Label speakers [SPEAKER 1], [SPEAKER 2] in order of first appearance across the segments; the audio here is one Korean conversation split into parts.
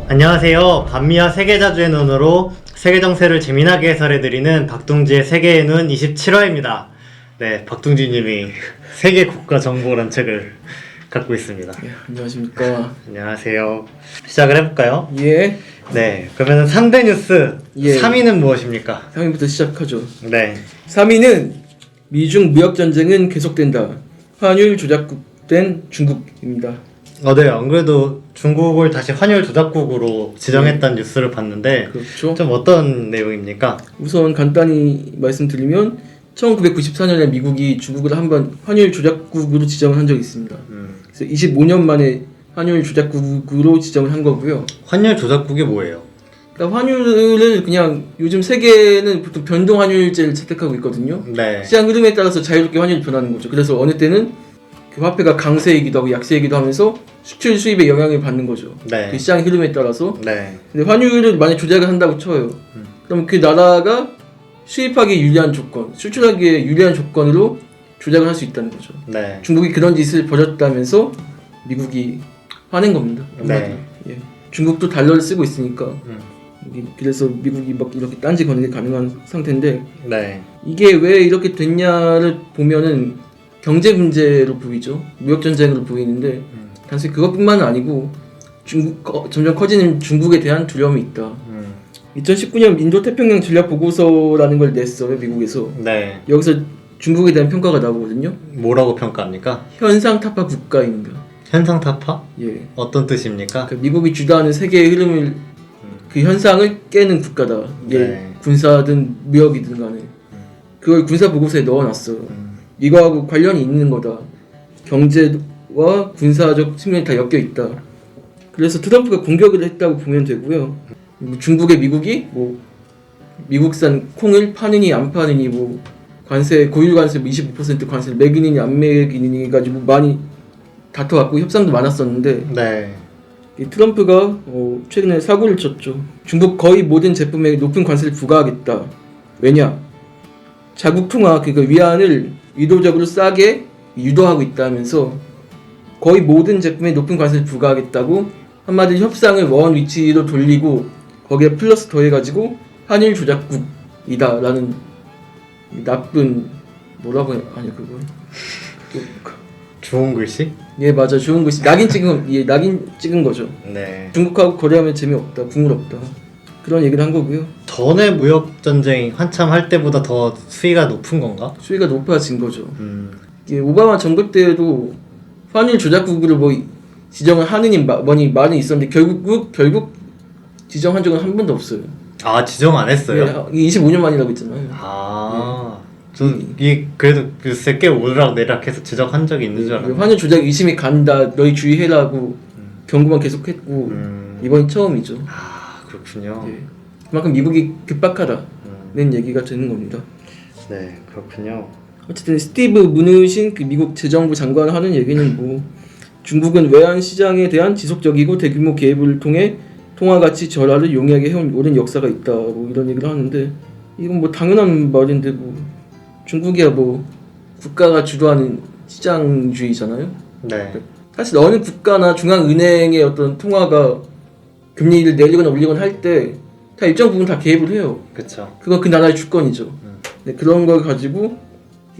[SPEAKER 1] 안녕하세요. 반미와 세계자주의 눈으로 세계 정세를 재미나게 해설해드리는 박둥지의 세계의 눈 27화입니다. 네, 박둥지님이 세계 국가 정보란 책을 갖고 있습니다.
[SPEAKER 2] 안녕하십니까.
[SPEAKER 1] 안녕하세요. 시작을 해볼까요?
[SPEAKER 2] 예.
[SPEAKER 1] 네, 그러면 3대 뉴스
[SPEAKER 2] 예.
[SPEAKER 1] 3위는 무엇입니까?
[SPEAKER 2] 3위부터 시작하죠.
[SPEAKER 1] 네,
[SPEAKER 2] 3위는 미중 무역전쟁은 계속된다. 환율 조작된 중국입니다.
[SPEAKER 1] 네, 안 그래도 중국을 다시 환율 조작국으로 지정했다는 뉴스를 봤는데
[SPEAKER 2] 그렇죠.
[SPEAKER 1] 좀 어떤 내용입니까?
[SPEAKER 2] 우선 간단히 말씀드리면 1994년에 미국이 중국을 한번 환율 조작국으로 지정을 한 적이 있습니다. 그래서 25년 만에 환율 조작국으로 지정을 한 거고요.
[SPEAKER 1] 환율 조작국이 뭐예요?
[SPEAKER 2] 그러니까 환율을 그냥 요즘 세계는 보통 변동 환율제를 채택하고 있거든요.
[SPEAKER 1] 네,
[SPEAKER 2] 시장 흐름에 따라서 자유롭게 환율이 변하는 거죠. 그래서 어느 때는 그 화폐가 강세이기도 하고 약세이기도 하면서 수출 수입에 영향을 받는 거죠.
[SPEAKER 1] 네,
[SPEAKER 2] 그 시장 흐름에 따라서.
[SPEAKER 1] 네,
[SPEAKER 2] 근데 환율을 만약 조작을 한다고 쳐요. 그럼 그 나라가 수입하기 유리한 조건, 수출하기에 유리한 조건으로 조작을 할 수 있다는 거죠.
[SPEAKER 1] 네.
[SPEAKER 2] 중국이 그런 짓을 벌였다면서 미국이 화낸 겁니다.
[SPEAKER 1] 네.
[SPEAKER 2] 예. 중국도 달러를 쓰고 있으니까. 그래서 미국이 막 이렇게 딴지 거는 게 가능한 상태인데,
[SPEAKER 1] 네.
[SPEAKER 2] 이게 왜 이렇게 됐냐를 보면은 경제 문제로 보이죠. 무역 전쟁으로 보이는데 단순히 그것뿐만은 아니고 점점 커지는 중국에 대한 두려움이 있다. 2019년 인도 태평양 전략 보고서라는 걸 냈어요, 미국에서.
[SPEAKER 1] 네.
[SPEAKER 2] 여기서 중국에 대한 평가가 나오거든요.
[SPEAKER 1] 뭐라고 평가합니까?
[SPEAKER 2] 현상 타파 국가입니다.
[SPEAKER 1] 현상 타파?
[SPEAKER 2] 예.
[SPEAKER 1] 어떤 뜻입니까?
[SPEAKER 2] 그러니까 미국이 주도하는 세계의 흐름을 그 현상을 깨는 국가다. 이게
[SPEAKER 1] 네.
[SPEAKER 2] 군사든 무역이든 간에 그걸 군사 보고서에 넣어놨어요. 이거하고 관련이 있는 거다. 경제와 군사적 측면이 다 엮여 있다. 그래서 트럼프가 공격을 했다고 보면 되고요. 중국에 미국이 뭐 미국산 콩을 파느니 안 파느니 뭐 관세 고유 관세 25% 관세를 매기느니 안 매기느니 가지고 많이 다퉈갖고 협상도 많았었는데
[SPEAKER 1] 네.
[SPEAKER 2] 이 트럼프가 최근에 사고를 쳤죠. 중국 거의 모든 제품에 높은 관세를 부과하겠다. 왜냐? 자국 통화 그러니까 위안을 의도적으로 싸게 유도하고 있다면서 거의 모든 제품에 높은 관세를 부과하겠다고 한마디로 협상을 원 위치로 돌리고 거기에 플러스 더해가지고 환율 조작국이다라는 나쁜 뭐라고 하냐 그거.
[SPEAKER 1] 좋은 글씨?
[SPEAKER 2] 예 맞아 좋은 글씨 낙인 찍은 거죠.
[SPEAKER 1] 네.
[SPEAKER 2] 중국하고 거래하면 재미없다 국물없다 그런 얘기를 한 거고요.
[SPEAKER 1] 전에 무역 전쟁이 한참 할 때보다 더 수위가 높은 건가?
[SPEAKER 2] 수위가 높아진 거죠. 이게 오바마 정부 때에도 환율 조작국으로 뭐 지정을 하느니 뭐니 말은 있었는데 결국 지정한 적은 한 번도 없어요.
[SPEAKER 1] 아, 지정 안 했어요?
[SPEAKER 2] 예, 25년 만이라고 했잖아요.
[SPEAKER 1] 아, 전 이 그래도 글쎄 꽤 오르락 내리락해서 지적한 적이 있는 줄 알았는데.
[SPEAKER 2] 환율 조작 의심이 간다 너희 주의해라고 경고만 계속했고 이번이 처음이죠.
[SPEAKER 1] 아, 그렇군요.
[SPEAKER 2] 예. 그만큼 미국이 급박하다는 얘기가 되는 겁니다.
[SPEAKER 1] 네, 그렇군요.
[SPEAKER 2] 어쨌든 스티브 무누신 그 미국 재정부 장관이 하는 얘기는 뭐 중국은 외환 시장에 대한 지속적이고 대규모 개입을 통해 통화 가치 절하를 용이하게 해온 오랜 역사가 있다. 뭐 이런 얘기를 하는데 이건 뭐 당연한 말인데 뭐 중국이야 뭐 국가가 주도하는 시장주의잖아요.
[SPEAKER 1] 네.
[SPEAKER 2] 사실 어느 국가나 중앙은행의 어떤 통화가 금리를 내리거나 올리거나 할 때 다 일정 부분 다 개입을 해요.
[SPEAKER 1] 그쵸.
[SPEAKER 2] 그건 그 나라의 주권이죠. 네, 그런 걸 가지고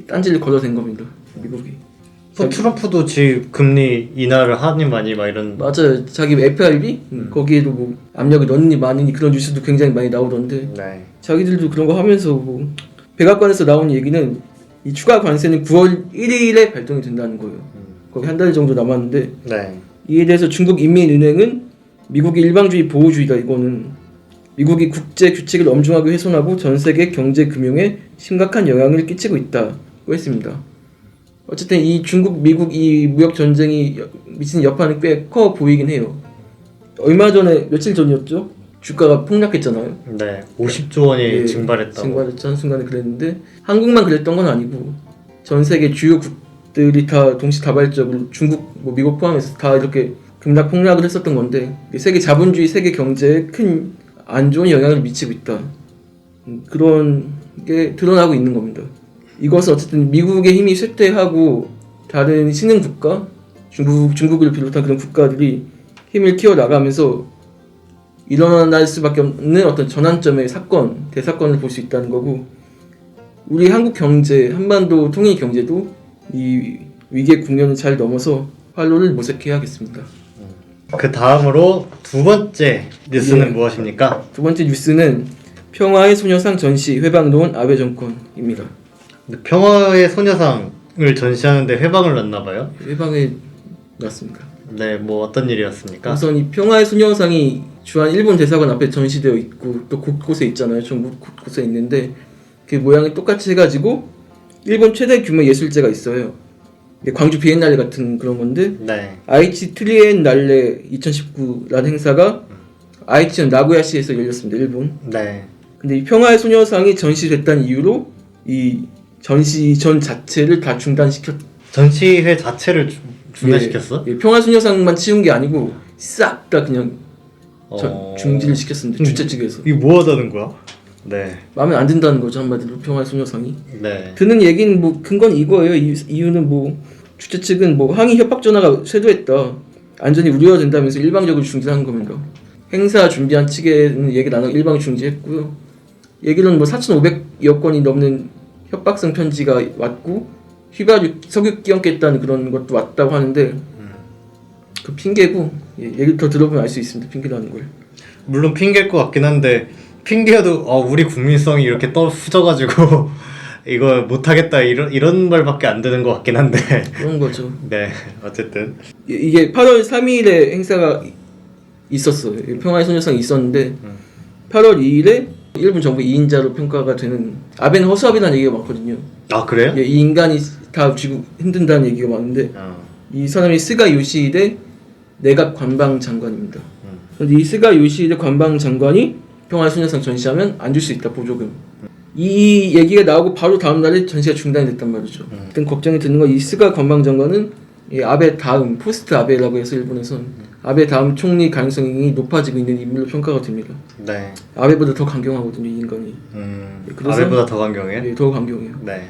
[SPEAKER 2] 딴지를 걸어댄 겁니다. 미국이.
[SPEAKER 1] 트럼프도 지금 금리 인하를 하니 많이 막 이런.
[SPEAKER 2] 맞아요. 자기 FRB 거기에도 뭐 압력을 넣느니 마느니 그런 뉴스도 굉장히 많이 나오던데
[SPEAKER 1] 네.
[SPEAKER 2] 자기들도 그런 거 하면서 뭐 백악관에서 나온 얘기는 이 추가 관세는 9월 1일에 발동이 된다는 거예요. 거의 한 달 정도 남았는데
[SPEAKER 1] 네.
[SPEAKER 2] 이에 대해서 중국 인민은행은 미국의 일방주의 보호주의다. 이거는 미국이 국제 규칙을 엄중하게 훼손하고 전 세계 경제 금융에 심각한 영향을 끼치고 있다고 했습니다. 어쨌든 이 중국 미국 이 무역 전쟁이 미치는 여파는 꽤 커 보이긴 해요. 얼마 전에 며칠 전이었죠? 주가가 폭락했잖아요.
[SPEAKER 1] 네. 50조 원이
[SPEAKER 2] 예,
[SPEAKER 1] 증발했다고.
[SPEAKER 2] 증발했죠. 한순간에 그랬는데 한국만 그랬던 건 아니고 전 세계 주요국들이 다 동시다발적으로 중국 뭐 미국 포함해서 다 이렇게 급락 폭락을 했었던 건데 세계 자본주의 세계 경제에 큰 안 좋은 영향을 미치고 있다. 그런 게 드러나고 있는 겁니다. 이것은 어쨌든 미국의 힘이 쇠퇴하고 다른 신흥 국가, 중국을 비롯한 그런 국가들이 힘을 키워 나가면서 일어날 수밖에 없는 어떤 전환점의 사건, 대사건을 볼 수 있다는 거고, 우리 한국 경제, 한반도 통일 경제도 이 위기의 국면을 잘 넘어서 활로를 모색해야겠습니다.
[SPEAKER 1] 그 다음으로 두 번째 뉴스는
[SPEAKER 2] 예.
[SPEAKER 1] 무엇입니까?
[SPEAKER 2] 두 번째 뉴스는 평화의 소녀상 전시 회방 놓은 아베 정권입니다.
[SPEAKER 1] 근데 평화의 소녀상을 전시하는데 회방을 놨나 봐요.
[SPEAKER 2] 회방에 났습니다.
[SPEAKER 1] 네, 뭐 어떤 일이었습니까?
[SPEAKER 2] 우선 이 평화의 소녀상이 주한 일본 대사관 앞에 전시되어 있고 또 곳곳에 있잖아요. 전국 곳곳에 있는데 그 모양이 똑같이 해가지고 일본 최대 규모 예술제가 있어요. 광주 비엔날레 같은 그런 건데
[SPEAKER 1] 네.
[SPEAKER 2] 아이치 트리엔날레 2019라는 행사가 아이치현 나고야시에서 열렸습니다. 일본.
[SPEAKER 1] 네.
[SPEAKER 2] 근데 이 평화의 소녀상이 전시됐다는 이유로 이 전시 전 자체를 다 중단시켰.
[SPEAKER 1] 전시회 자체를 중단시켰어?
[SPEAKER 2] 예, 평화의 소녀상만 치운 게 아니고 싹 다 그냥 중지를 시켰습니다. 주최 측에서.
[SPEAKER 1] 이게 뭐 하자는 거야? 네.
[SPEAKER 2] 마음에 안 든다는 거죠, 한마디로. 평화의 소녀상이.
[SPEAKER 1] 네.
[SPEAKER 2] 드는 얘기는 뭐 근거는 이거예요. 이유는 뭐 주최 측은 뭐 항의 협박 전화가 쇄도했다. 안전이 우려가 된다면서 일방적으로 중지한 겁니다. 행사 준비한 측에는 얘기 나눠 일방 중지했고요. 얘기는 뭐 4,500여 건이 넘는 협박성 편지가 왔고 휘발 석유 끼얹겠다는 그런 것도 왔다고 하는데 그 핑계고 얘기를 더 들어보면 알 수 있습니다. 핑계라는 걸.
[SPEAKER 1] 물론 핑계일 것 같긴 한데 핑계여도 우리 국민성이 이렇게 후져가지고 이거 못하겠다 이런 말밖에 안 되는 것 같긴 한데
[SPEAKER 2] 그런 거죠.
[SPEAKER 1] 네 어쨌든
[SPEAKER 2] 이게 8월 3일에 행사가 있었어요. 평화의 소녀상이 있었는데 8월 2일에 일본 정부 2인자로 평가가 되는 아베는 허수아비라는 얘기가 많거든요.
[SPEAKER 1] 아 그래요?
[SPEAKER 2] 이 인간이 다 쥐고 힘든다는 얘기가 많은데 이 사람이 스가 요시히데 내각 관방 장관입니다. 그런데 이 스가 요시히데 관방 장관이 평화의 소녀상 전시하면 안 줄 수 있다 보조금. 이 얘기가 나오고 바로 다음 날에 전시가 중단이 됐단 말이죠. 그때 걱정이 드는 건 이 스가 관방 장관은 이 아베 다음 포스트 아베라고 해서 일본에선 아베 다음 총리 가능성이 높아지고 있는 인물로 평가가 됩니다.
[SPEAKER 1] 네.
[SPEAKER 2] 아베보다 더 강경하거든요, 이 인간이. 그래서-
[SPEAKER 1] 아베보다 더 강경해?
[SPEAKER 2] 네, 더 강경해요.
[SPEAKER 1] 네.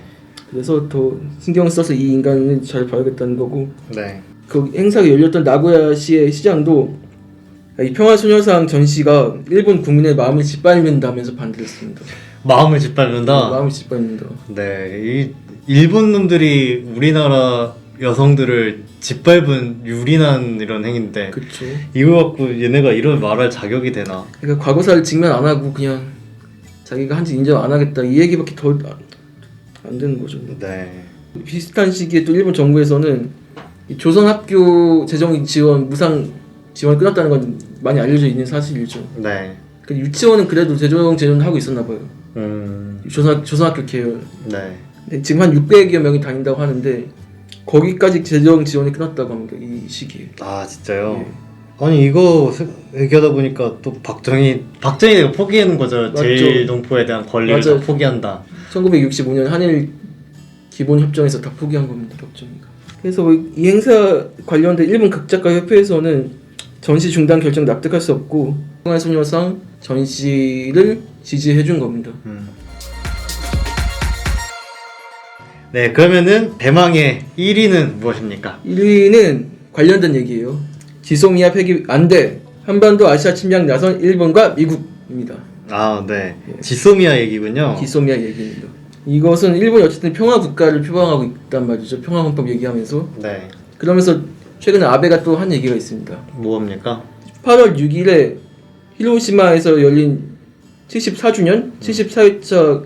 [SPEAKER 2] 그래서 더 신경 써서 이 인간을 잘 봐야겠다는 거고.
[SPEAKER 1] 네.
[SPEAKER 2] 그 행사가 열렸던 나고야시의 시장도 이 평화소녀상 전시가 일본 국민의 마음을 짓밟는다면서 반대했습니다.
[SPEAKER 1] 마음을 짓밟는다?
[SPEAKER 2] 마음을 짓밟는다.
[SPEAKER 1] 네. 이 일본 놈들이 우리나라 여성들을 짓밟은 유린한 이런 행위인데
[SPEAKER 2] 그렇죠.
[SPEAKER 1] 이거 갖고 얘네가 이런 말할 자격이 되나?
[SPEAKER 2] 그러니까 과거사를 직면 안 하고 그냥 자기가 한지 인정 안 하겠다 이 얘기밖에 더 안 되는 거죠.
[SPEAKER 1] 네.
[SPEAKER 2] 비슷한 시기에 또 일본 정부에서는 이 조선학교 재정 지원 무상 지원 끊었다는 건 많이 알려져 있는 사실이죠.
[SPEAKER 1] 네.
[SPEAKER 2] 근데 유치원은 그래도 재정 지원을 하고 있었나 봐요. 조선학교 계열.
[SPEAKER 1] 네.
[SPEAKER 2] 근데 지금 한 600여 명이 다닌다고 하는데 거기까지 재정 지원이 끊었다고 합니다. 이 시기에.
[SPEAKER 1] 아 진짜요? 아니 이거 얘기하다 보니까 또 박정희가 포기하는 거죠.
[SPEAKER 2] 맞죠.
[SPEAKER 1] 제1동포에 대한 권리를
[SPEAKER 2] 맞아요.
[SPEAKER 1] 다 포기한다.
[SPEAKER 2] 1965년 한일 기본협정에서 다 포기한 겁니다. 박정희가. 그래서 이 행사 관련된 일본 극작가협회에서는 전시 중단 결정 납득할 수 없고 평화의 소녀상 전시를 지지해 준 겁니다.
[SPEAKER 1] 네, 그러면은 대망의 1위는 무엇입니까?
[SPEAKER 2] 1위는 관련된 얘기예요. 지소미아 폐기 안돼. 한반도 아시아 침략 나선 일본과 미국입니다.
[SPEAKER 1] 아, 네. 지소미아 얘기군요.
[SPEAKER 2] 지소미아 얘기입니다. 이것은 일본이 어쨌든 평화 국가를 표방하고 있단 말이죠. 평화 헌법 얘기하면서.
[SPEAKER 1] 네.
[SPEAKER 2] 그러면서 최근에 아베가 또 한 얘기가 있습니다.
[SPEAKER 1] 뭐합니까?
[SPEAKER 2] 8월 6일에 히로시마에서 열린 74주년 74회차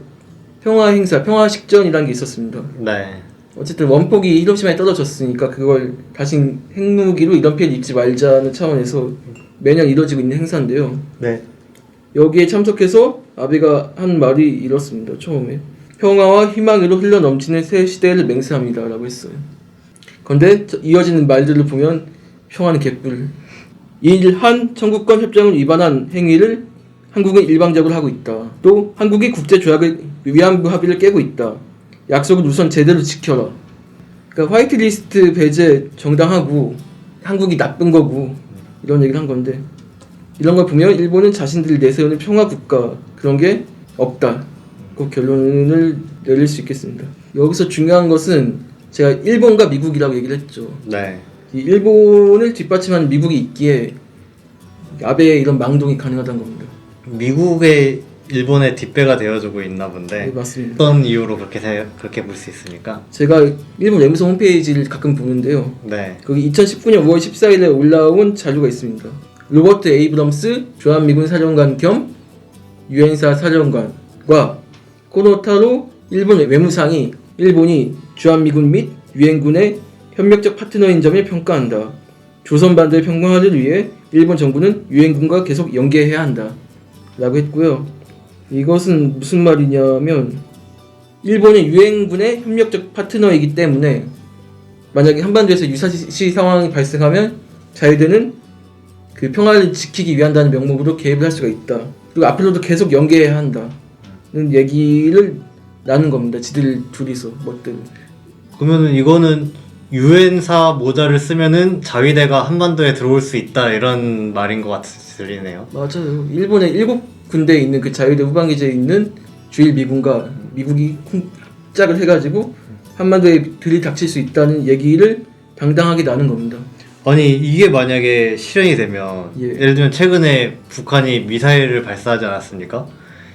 [SPEAKER 2] 평화 행사, 평화 식전이라는 게 있었습니다.
[SPEAKER 1] 네.
[SPEAKER 2] 어쨌든 원폭이 히로시마에 떨어졌으니까 그걸 다시 핵무기로 이런 피해를 입지 말자는 차원에서 매년 이루어지고 있는 행사인데요.
[SPEAKER 1] 네.
[SPEAKER 2] 여기에 참석해서 아베가 한 말이 이렇습니다. 처음에 평화와 희망으로 흘러넘치는 새 시대를 맹세합니다 라고 했어요. 그런데 이어지는 말들을 보면 평화는 개뿔. 일한 청구권 협정을 위반한 행위를 한국은 일방적으로 하고 있다. 또 한국이 국제조약을 위안부 합의를 깨고 있다. 약속을 우선 제대로 지켜라. 그러니까 화이트리스트 배제 정당하고 한국이 나쁜 거고 이런 얘기를 한 건데 이런 걸 보면 일본은 자신들이 내세우는 평화 국가 그런 게 없다. 그 결론을 내릴 수 있겠습니다. 여기서 중요한 것은 제가 일본과 미국이라고 얘기를 했죠.
[SPEAKER 1] 네.
[SPEAKER 2] 이 일본을 뒷받침하는 미국이 있기에 아베의 이런 망동이 가능하다는 겁니다.
[SPEAKER 1] 미국의 일본의 뒷배가 되어주고 있나 본데
[SPEAKER 2] 네, 맞습니다.
[SPEAKER 1] 어떤 이유로 그렇게 볼 수 있습니까?
[SPEAKER 2] 제가 일본 외무성 홈페이지를 가끔 보는데요.
[SPEAKER 1] 네.
[SPEAKER 2] 거기 2019년 5월 14일에 올라온 자료가 있습니다. 로버트 에이브럼스 주한미군 사령관 겸 유엔사 사령관과 코노타로 일본 외무상이 일본이 주한미군 및 유엔군의 협력적 파트너인 점을 평가한다. 조선반도의 평화를 위해 일본 정부는 유엔군과 계속 연계해야 한다. 라고 했고요. 이것은 무슨 말이냐면 일본이 유엔군의 협력적 파트너이기 때문에 만약에 한반도에서 유사시 상황이 발생하면 자유대는 그 평화를 지키기 위한다는 명목으로 개입을 할 수가 있다. 그리고 앞으로도 계속 연계해야 한다는 얘기를 나눈 겁니다. 지들 둘이서 멋대로.
[SPEAKER 1] 그러면은 이거는 유엔사 모자를 쓰면은 자위대가 한반도에 들어올 수 있다 이런 말인 것 같으리네요.
[SPEAKER 2] 맞아요. 일본의 7군데에 있는 그 자유대 후방기지에 있는 주일 미군과 미국이 합작을 해가지고 한반도에 들이닥칠 수 있다는 얘기를 당당하게 나눈 겁니다.
[SPEAKER 1] 아니 이게 만약에 실현이 되면
[SPEAKER 2] 예.
[SPEAKER 1] 예를 들면 최근에 북한이 미사일을 발사하지 않았습니까?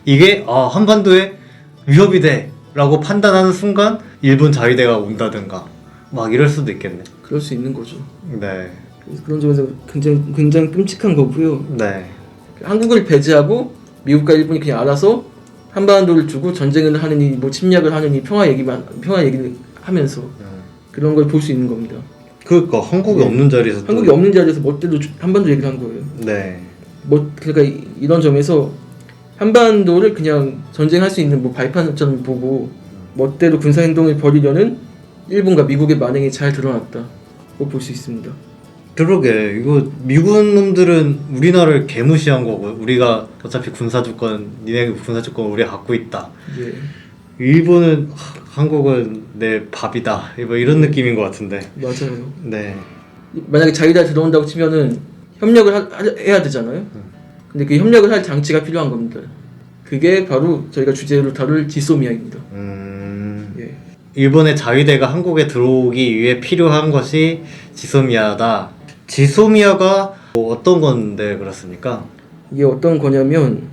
[SPEAKER 1] 이게 한반도에 위협이 돼라고 판단하는 순간 일본 자위대가 온다든가 막 이럴 수도 있겠네.
[SPEAKER 2] 그럴 수 있는 거죠.
[SPEAKER 1] 네.
[SPEAKER 2] 그래서 그런 점에서 굉장히 끔찍한 거고요.
[SPEAKER 1] 네.
[SPEAKER 2] 한국을 배제하고 미국과 일본이 그냥 알아서 한반도를 두고 전쟁을 하느니 뭐 침략을 하느니 평화 얘기를 하면서 그런 걸 볼 수 있는 겁니다.
[SPEAKER 1] 그러니까 한국이
[SPEAKER 2] 네.
[SPEAKER 1] 없는 자리에서
[SPEAKER 2] 한국이 없는 자리에서 멋대로 한반도 얘기를 한 거예요.
[SPEAKER 1] 네.
[SPEAKER 2] 그러니까 이런 점에서 한반도를 그냥 전쟁할 수 있는 뭐 발판처럼 보고 멋대로 군사 행동을 벌이려는 일본과 미국의 만행이 잘 드러났다고 볼 수 있습니다.
[SPEAKER 1] 그러게 이거 미군 놈들은 우리나라를 개무시한 거고 우리가 어차피 군사주권 니네 군사주권 우리가 갖고 있다.
[SPEAKER 2] 예.
[SPEAKER 1] 일본은 한국은 내 밥이다. 뭐 이런 느낌인 것 같은데.
[SPEAKER 2] 맞아요.
[SPEAKER 1] 네.
[SPEAKER 2] 만약에 자기가 들어온다고 치면은 협력을 해야 되잖아요. 근데 그 협력을 할 장치가 필요한 겁니다. 그게 바로 저희가 주제로 다룰 지소미아입니다. 예.
[SPEAKER 1] 일본의 자위대가 한국에 들어오기 위해 필요한 것이 지소미아다. 지소미아가 뭐 어떤 건데 그렇습니까?
[SPEAKER 2] 이게 어떤 거냐면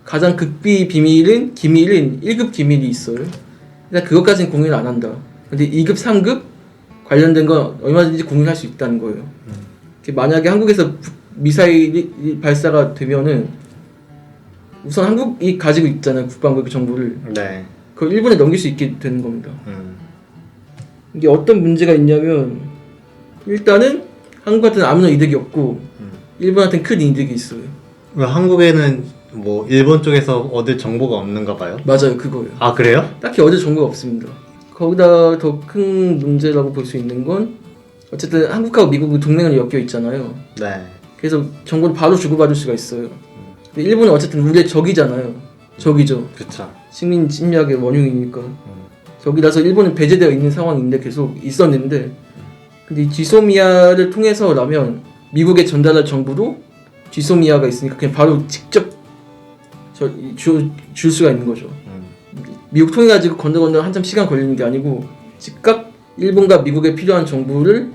[SPEAKER 2] 가장 극비 비밀은 기밀은 1급 기밀이 있어요. 일단 그것까지는 공유를 안 한다. 근데 2급, 3급 관련된 건 얼마든지 공유할 수 있다는 거예요. 만약에 한국에서 미사일이 발사가 되면은 우선 한국이 가지고 있잖아요. 국방부 정보를.
[SPEAKER 1] 네.
[SPEAKER 2] 그걸 일본에 넘길 수 있게 되는 겁니다. 이게 어떤 문제가 있냐면 일단은 한국한테는 아무런 이득이 없고 일본한테는 큰 이득이 있어요.
[SPEAKER 1] 왜 한국에는 뭐 일본 쪽에서 얻을 정보가 없는가 봐요?
[SPEAKER 2] 맞아요, 그거예요.
[SPEAKER 1] 아 그래요?
[SPEAKER 2] 딱히 얻을 정보가 없습니다. 거기다 더 큰 문제라고 볼 수 있는 건 어쨌든 한국하고 미국은 동맹을 엮여 있잖아요.
[SPEAKER 1] 네.
[SPEAKER 2] 그래서 정보를 바로 주고받을 수가 있어요. 근데 일본은 어쨌든 우리의 적이잖아요. 적이죠.
[SPEAKER 1] 그쵸.
[SPEAKER 2] 식민 침략의 원흉이니까. 저기라서 일본은 배제되어 있는 상황인데 계속 있었는데 근데 이 지소미아를 통해서라면 미국에 전달할 정보도 지소미아가 있으니까 그냥 바로 직접 줄 수가 있는 거죠. 미국 통해가지고 건너 한참 시간 걸리는 게 아니고 즉각 일본과 미국에 필요한 정보를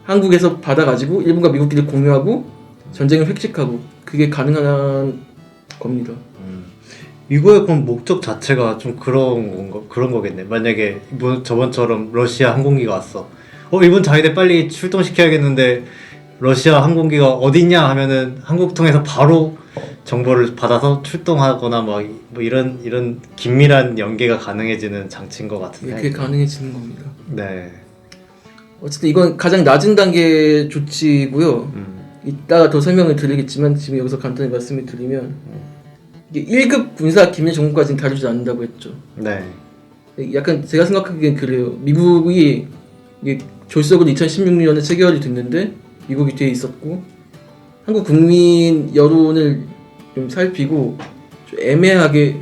[SPEAKER 2] 한국에서 받아가지고 일본과 미국끼리 공유하고 전쟁을 획책하고 그게 가능한 겁니다.
[SPEAKER 1] 이거의 그럼 목적 자체가 좀 그런 거겠네. 만약에 뭐 저번처럼 러시아 항공기가 왔어. 일본 자위대 빨리 출동시켜야겠는데 러시아 항공기가 어딨냐 하면은 한국 통해서 바로 정보를 받아서 출동하거나 뭐 이런 긴밀한 연계가 가능해지는 장치인 것 같은데.
[SPEAKER 2] 그게 가능해지는 겁니다.
[SPEAKER 1] 네.
[SPEAKER 2] 어쨌든 이건 가장 낮은 단계 조치고요. 이따가 더 설명을 드리겠지만 지금 여기서 간단히 말씀을 드리면 이게 1급 군사 기밀 정보까지는 다루지 않는다고 했죠.
[SPEAKER 1] 네.
[SPEAKER 2] 약간 제가 생각하기엔 그래요. 미국이 이게 졸속으로 2016년에 체결이 됐는데 미국이 뒤에 있었고 한국 국민 여론을 좀 살피고 좀 애매하게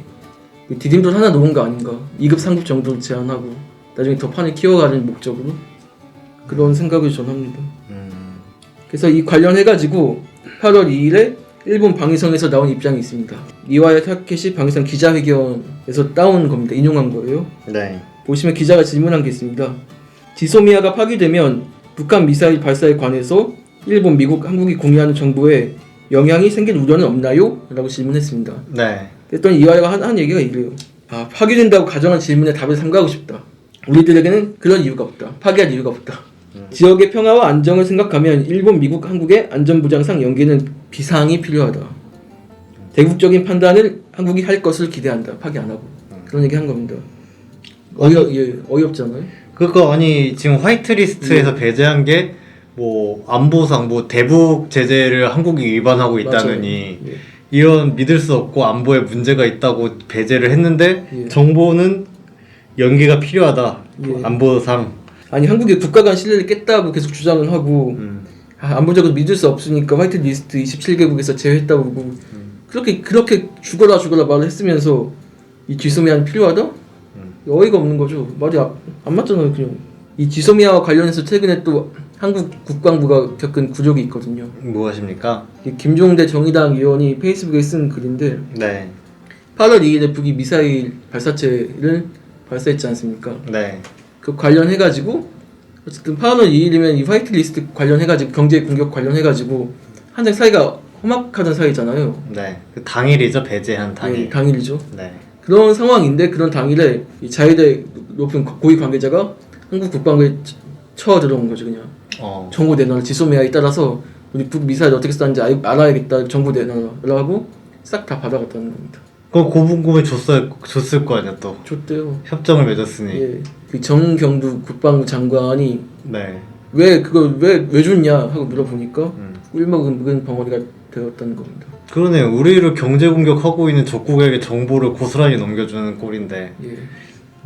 [SPEAKER 2] 디딤돌 하나 놓은 거 아닌가. 2급, 3급 정도를 제한하고 나중에 더 판을 키워가는 목적으로 그런 생각을 전 합니다. 그래서 이 관련해가지고 8월 2일에 일본 방위성에서 나온 입장이 있습니다. 이와야 타케시 방위성 기자회견에서 따온 겁니다. 인용한 거예요.
[SPEAKER 1] 네.
[SPEAKER 2] 보시면 기자가 질문한 게 있습니다. 지소미아가 파기되면 북한 미사일 발사에 관해서 일본, 미국, 한국이 공유하는 정보에 영향이 생길 우려는 없나요? 라고 질문했습니다.
[SPEAKER 1] 네.
[SPEAKER 2] 그랬더니 이화여가 한 얘기가 이래요. 파기된다고 가정한 질문에 답을 삼가하고 싶다. 우리들에게는 그런 이유가 없다. 파기할 이유가 없다. 지역의 평화와 안정을 생각하면 일본, 미국, 한국의 안전보장상 연계는 비상이 필요하다. 대국적인 판단을 한국이 할 것을 기대한다. 파기 안 하고. 그런 얘기 한 겁니다. 어이없잖아요.
[SPEAKER 1] 그거 아니 지금 화이트리스트에서 배제한 게 뭐 안보상 뭐 대북 제재를 한국이 위반하고 있다느니
[SPEAKER 2] 예.
[SPEAKER 1] 이런 믿을 수 없고 안보에 문제가 있다고 배제를 했는데
[SPEAKER 2] 예.
[SPEAKER 1] 정보는 연계가 필요하다.
[SPEAKER 2] 예.
[SPEAKER 1] 안보상.
[SPEAKER 2] 아니 한국이 국가 간 신뢰를 깼다고 계속 주장을 하고 안보적으로 믿을 수 없으니까 화이트리스트 27개국에서 제외했다고 그러고 그렇게 죽어라 말을 했으면서 이 지소미아는 필요하다? 어이가 없는 거죠. 말이 안 맞잖아요. 그냥 이 지소미아와 관련해서 최근에 또 한국 국방부가 겪은 굴욕이 있거든요.
[SPEAKER 1] 뭐 하십니까?
[SPEAKER 2] 김종대 정의당 의원이 페이스북에 쓴 글인데
[SPEAKER 1] 네.
[SPEAKER 2] 8월 2일에 북이 미사일 발사체를 발사했지 않습니까?
[SPEAKER 1] 네.
[SPEAKER 2] 그 관련해가지고 어쨌든 8월 2일이면 이 화이트리스트 관련해가지고 경제 공격 관련해가지고 한창 사이가 험악하던 사이잖아요.
[SPEAKER 1] 네. 그 당일이죠. 배제한 당일.
[SPEAKER 2] 네, 당일이죠.
[SPEAKER 1] 네.
[SPEAKER 2] 그런 상황인데 그런 당일에 이 자위대 높은 고위 관계자가 한국 국방부에 쳐 들어온 거죠. 그냥 정보 내놔라. 지소미아에 따라서 우리 북 미사일 어떻게 쐈는지 알아야겠다. 정보 내놔라고 싹 다 받아갔다는 겁니다.
[SPEAKER 1] 그럼 고분고에 줬을 거 아니야 또.
[SPEAKER 2] 줬대요.
[SPEAKER 1] 협정을 맺었으니.
[SPEAKER 2] 예. 그 정경두 국방부 장관이
[SPEAKER 1] 네.
[SPEAKER 2] 왜 그걸 왜 줬냐 하고 물어보니까 꿀먹은 벙어리가 되었다는 겁니다.
[SPEAKER 1] 그러네요. 우리를 경제 공격하고 있는 적국에게 정보를 고스란히 넘겨주는 꼴인데
[SPEAKER 2] 예.